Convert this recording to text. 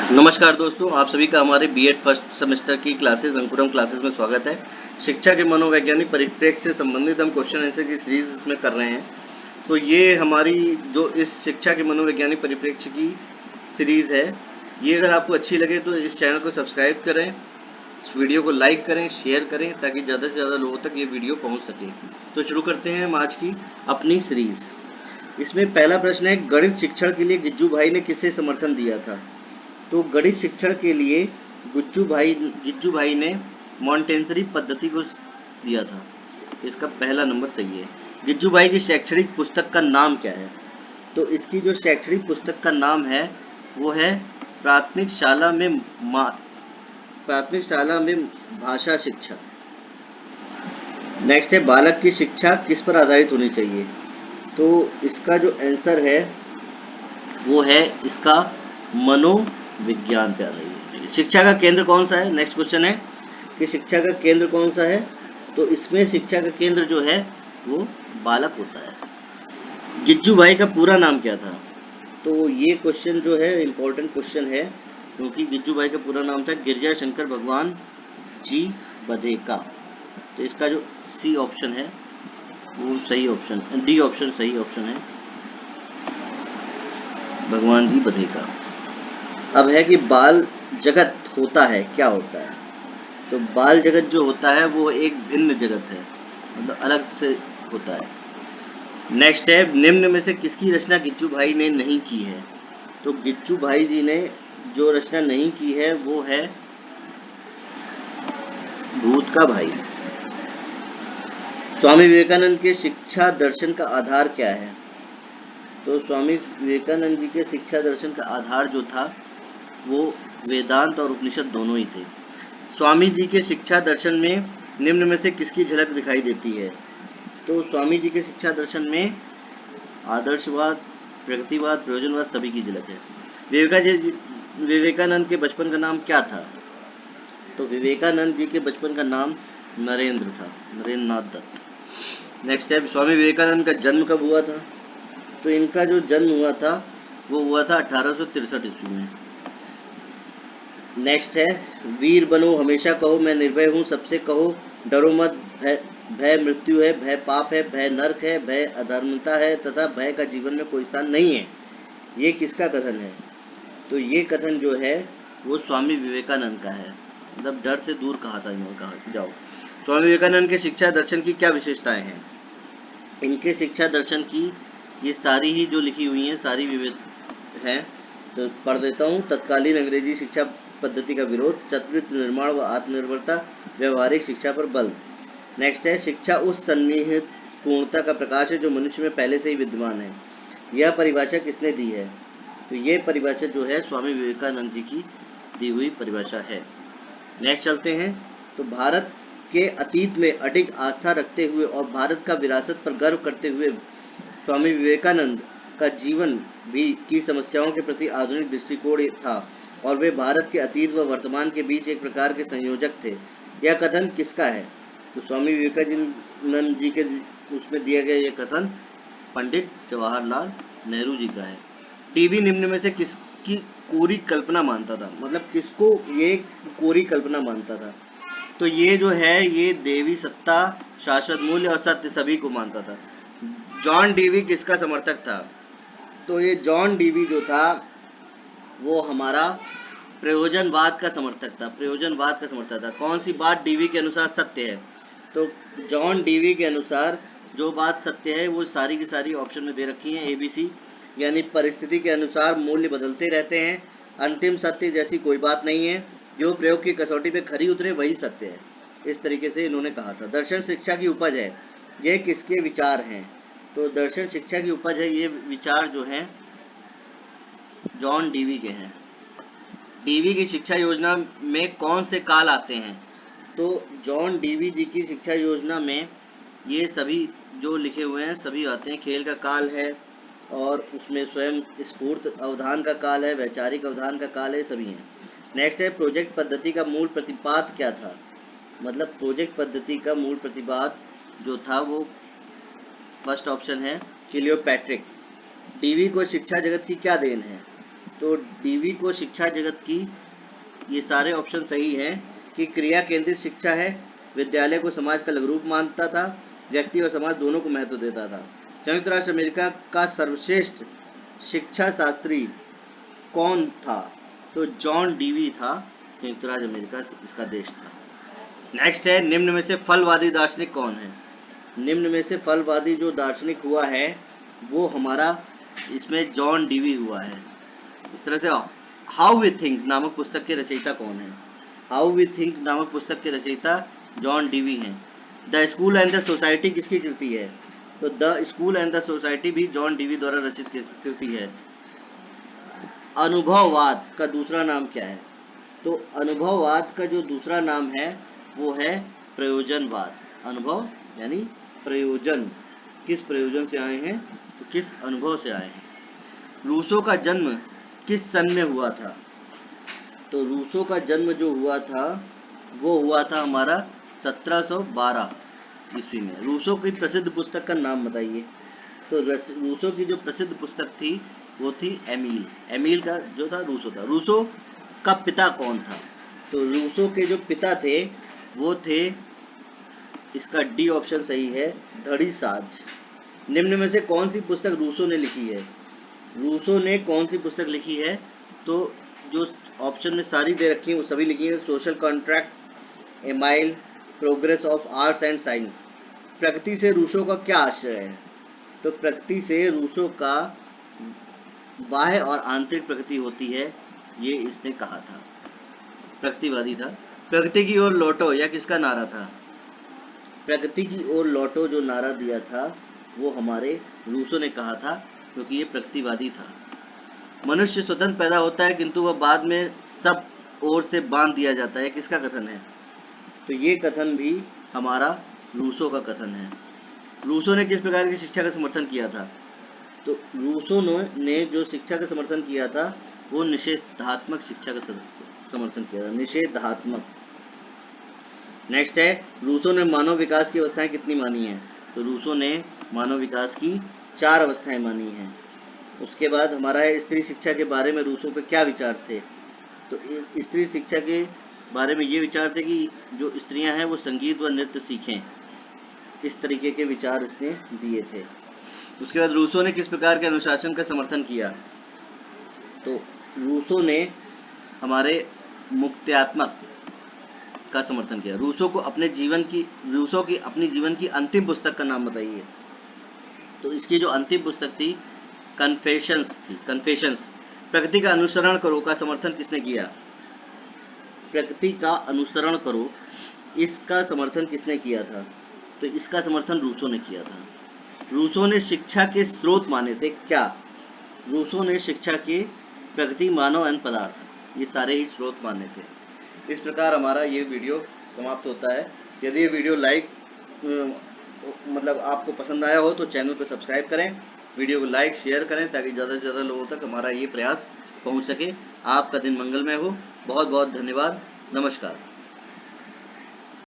नमस्कार दोस्तों, आप सभी का हमारे बीएड फर्स्ट सेमेस्टर की क्लासेस अंकुरम क्लासेस में स्वागत है। शिक्षा के मनोवैज्ञानिक परिप्रेक्ष्य से संबंधित हम क्वेश्चन आंसर की सीरीज इसमें कर रहे हैं। तो ये हमारी जो इस शिक्षा के मनोवैज्ञानिक परिप्रेक्ष्य की सीरीज है, ये अगर आपको अच्छी लगे तो इस चैनल को सब्सक्राइब करें, इस वीडियो को लाइक करें, शेयर करें ताकि ज़्यादा से ज़्यादा लोगों तक ये वीडियो पहुँच सके। तो शुरू करते हैं हम आज की अपनी सीरीज़। इसमें पहला प्रश्न है, गणित शिक्षण के लिए गिज्जू भाई ने किसे समर्थन दिया था? तो गणित शिक्षण के लिए गिज्जू भाई ने मॉन्टेसरी पद्धति को दिया था। तो इसका पहला नंबर सही है। गिज्जू भाई की शैक्षणिक पुस्तक का नाम क्या है? तो इसकी जो शैक्षणिक पुस्तक का नाम है वो है प्राथमिक शाला में भाषा शिक्षा। नेक्स्ट है, बालक की शिक्षा किस पर आधारित होनी चाहिए? तो इसका जो आंसर है वो है इसका मनोविज्ञान पे आधारित। शिक्षा का केंद्र कौन सा है? नेक्स्ट क्वेश्चन है कि शिक्षा का केंद्र कौन सा है? तो इसमें शिक्षा का केंद्र जो है वो बालक होता है। गिज्जू भाई का पूरा नाम क्या था? तो ये क्वेश्चन जो है इम्पोर्टेंट क्वेश्चन है, क्योंकि गिज्जू भाई का पूरा नाम था गिरजा शंकर भगवान जी बधेका। तो इसका जो सी ऑप्शन है वो सही ऑप्शन, डी ऑप्शन सही ऑप्शन है, भगवान जी बधेका। अब है कि बाल जगत होता है क्या होता है? तो बाल जगत जो होता है वो एक भिन्न जगत है, मतलब अलग से होता है। नेक्स्ट है, निम्न में से किसकी रचना गिज्जू भाई ने नहीं की है? तो गिज्जू भाई जी ने जो रचना नहीं की है वो है भूत का भाई। स्वामी विवेकानंद के शिक्षा दर्शन का आधार क्या है? तो स्वामी विवेकानंद जी के शिक्षा दर्शन का आधार जो था वो वेदांत और उपनिषद दोनों ही थे। स्वामी जी के शिक्षा दर्शन में निम्न में से किसकी झलक दिखाई देती है? तो स्वामी जी के शिक्षा दर्शन में आदर्शवाद, प्रगतिवाद, प्रयोजनवाद सभी की झलक है। विवेकानंद के बचपन का नाम क्या था? तो विवेकानंद जी के बचपन का नाम नरेंद्र था, नरेंद्र नाथ दत्त। नेक्स्ट है, स्वामी विवेकानंद का जन्म कब हुआ था? तो इनका जो जन्म हुआ था वो हुआ था 1863 ईस्वी में। नेक्स्ट है, वीर बनो हमेशा कहो मैं निर्भय हूँ सबसे कहो, डरो मत भय भय मृत्यु है, भय पाप है, भय नरक है, भय अधर्मता है तथा भय का जीवन में कोई स्थान नहीं है। ये किसका कथन है? तो ये कथन जो है वो स्वामी विवेकानंद का है, मतलब डर से दूर कहा था इन्होंने, कहा जाओ। स्वामी विवेकानंद के शिक्षा दर्शन की क्या विशेषताएं हैं? इनके शिक्षा दर्शन की ये सारी ही जो लिखी हुई हैं सारी विविध हैं, तो पढ़ देता हूँ। तत्कालीन अंग्रेजी शिक्षा पद्धति का विरोध, चतुर्थ निर्माण व आत्मनिर्भरता, व्यवहारिक शिक्षा पर बल। नेक्स्ट है, शिक्षा उस सन्निहित पूर्णता का प्रकाश है जो मनुष्य में पहले से ही विद्यमान है। यह परिभाषा किसने दी है? तो ये परिभाषा जो है स्वामी विवेकानंद जी की दी हुई परिभाषा है। नेक्स्ट चलते हैं। तो भारत के अतीत में अडिग आस्था रखते हुए और भारत का विरासत पर गर्व करते हुए स्वामी विवेकानंद का जीवन भी की समस्याओं के प्रति आधुनिक दृष्टिकोण था और वे भारत के अतीत व वर्तमान के बीच एक प्रकार के संयोजक थे। यह कथन किसका है? तो स्वामी विवेकानंद जी के उसमें दिया गया यह कथन पंडित जवाहरलाल नेहरू जी का है। टीवी निम्न में से किसकी कोरी कल्पना मानता था? मतलब किसको ये कोरी कल्पना मानता था? तो ये जो है ये देवी सत्ता, शाश्वत मूल्य और सत्य सभी को मानता था। जॉन डीवी किसका समर्थक था? तो ये जॉन डीवी जो था वो हमारा प्रयोजनवाद का समर्थक था, प्रयोजनवाद का समर्थक था। कौन सी बात डीवी के अनुसार सत्य है? तो जॉन डीवी के अनुसार जो बात सत्य है वो सारी की सारी ऑप्शन में दे रखी हैं, ABC, यानी परिस्थिति के अनुसार मूल्य बदलते रहते हैं, अंतिम सत्य जैसी कोई बात नहीं है, जो प्रयोग की कसौटी पे खरी उतरे वही सत्य है। इस तरीके से इन्होंने कहा था। दर्शन शिक्षा की उपज है, ये किसके विचार हैं? तो दर्शन शिक्षा की उपज है, ये विचार जो हैं जॉन डीवी के हैं। डीवी की शिक्षा योजना में कौन से काल आते हैं? तो जॉन डीवी जी की शिक्षा योजना में ये सभी जो लिखे हुए हैं सभी आते हैं। खेल का काल है और उसमें स्वयं स्फूर्त अवधान का काल है, वैचारिक अवधान का काल है, सभी हैं। नेक्स्ट है, प्रोजेक्ट पद्धति का मूल प्रतिपाद क्या था? मतलब प्रोजेक्ट पद्धति का मूल प्रतिपाद जो था वो फर्स्ट ऑप्शन है क्लियोपैट्रिक। डीवी को शिक्षा जगत की क्या देन है? तो डीवी को शिक्षा जगत की, ये सारे ऑप्शन सही हैं कि क्रिया केंद्रित शिक्षा है, विद्यालय को समाज का लघु रूप मानता था, व्यक्ति और समाज दोनों को महत्व देता था। संयुक्त राष्ट्र अमेरिका का सर्वश्रेष्ठ शिक्षा शास्त्री कौन था? तो जॉन डीवी था। संयुक्त राज्य अमेरिका इसका देश था। नेक्स्ट है, निम्न में से फलवादी दार्शनिक कौन है? निम्न में से फलवादी जो दार्शनिक हुआ है वो हमारा इसमें जॉन डीवी हुआ है। इस तरह से हाउ वी थिंक नामक पुस्तक के रचयिता कौन है? हाउ वी थिंक नामक पुस्तक के रचयिता जॉन डीवी हैं। The school and the society किसकी कृति है? तो the school and the society भी जॉन डीवी द्वारा रचित कृति है। अनुभववाद का दूसरा नाम क्या है? तो अनुभववाद का जो दूसरा नाम है वो है प्रयोजनवाद। अनुभव यानी प्रयोजन, किस प्रयोजन से आए हैं? तो किस अनुभव से आए हैं। रूसो का जन्म किस सन में हुआ था? तो रूसो का जन्म जो हुआ था वो हुआ था हमारा 1712 ईस्वी में। रूसो की प्रसिद्ध पुस्तक का नाम बताइए। तो रूसो की जो प्रसिद्ध पुस्तक थी वो थी एमील। एमील का जो था रूसो था। रूसो का पिता कौन था? तो रूसो के जो पिता थे वो थे, इसका डी ऑप्शन सही है, धड़ी साज। निम्न में से कौन सी पुस्तक रूसो ने लिखी है? रूसो ने कौन सी पुस्तक लिखी है? तो जो ऑप्शन में सारी दे रखी है वो सभी लिखी है। Social contract, amyl, progress of arts and science. प्रकृति से रूसो का क्या आशय है? तो प्रकृति से रूसो का बाह्य और आंतरिक प्रकृति होती है, ये इसने कहा था। प्रकृतिवादी था। प्रकृति की ओर लौटो यह किसका नारा था? प्रकृति की ओर लौटो जो नारा दिया था वो हमारे रूसो ने कहा था, क्योंकि ये प्रकृतिवादी था। मनुष्य स्वतंत्र पैदा होता है किंतु वह बाद में सब ओर से बांध दिया जाता है, किसका कथन है? तो ये कथन भी हमारा रूसो का कथन है। रूसो ने किस प्रकार की शिक्षा का समर्थन किया था? तो रूसो ने जो शिक्षा का समर्थन किया था वो निषेधात्मक शिक्षा का समर्थन किया था, निषेधात्मक। नेक्स्ट है, रूसो ने मानव विकास की अवस्थाएं कितनी मानी हैं? तो रूसो ने मानव विकास की 4 अवस्थाएं मानी हैं। उसके बाद हमारा है, स्त्री शिक्षा के बारे में रूसो के क्या विचार थे? तो स्त्री शिक्षा के बारे में ये विचार थे कि जो स्त्रियां हैं वो संगीत व नृत्य सीखें, इस तरीके के विचार इसने दिए थे। उसके बाद रूसो ने किस प्रकार के अनुशासन का समर्थन किया? तो रूसो ने हमारे मुक्त्यात्मक का समर्थन किया। रूसो की अपनी जीवन की अंतिम पुस्तक का नाम बताइए। तो इसकी जो अंतिम पुस्तक थी कन्फेशंस थी। कन्फेशंस। प्रकृति का अनुसरण करो का समर्थन किसने किया? प्रकृति का अनुसरण करो इसका समर्थन किसने किया था? तो इसका समर्थन रूसो ने किया था। रूसो ने शिक्षा के स्रोत माने थे क्या? रूसो ने शिक्षा के प्रकृति, मानव एवं पदार्थ, ये सारे ही स्रोत माने थे। इस प्रकार हमारा ये वीडियो समाप्त होता है। यदि ये वीडियो मतलब आपको पसंद आया हो तो चैनल को सब्सक्राइब करें, वीडियो को लाइक शेयर करें ताकि ज़्यादा से ज़्यादा लोगों तक हमारा ये प्रयास पहुंच सके। आपका दिन मंगलमय हो। बहुत बहुत धन्यवाद। नमस्कार।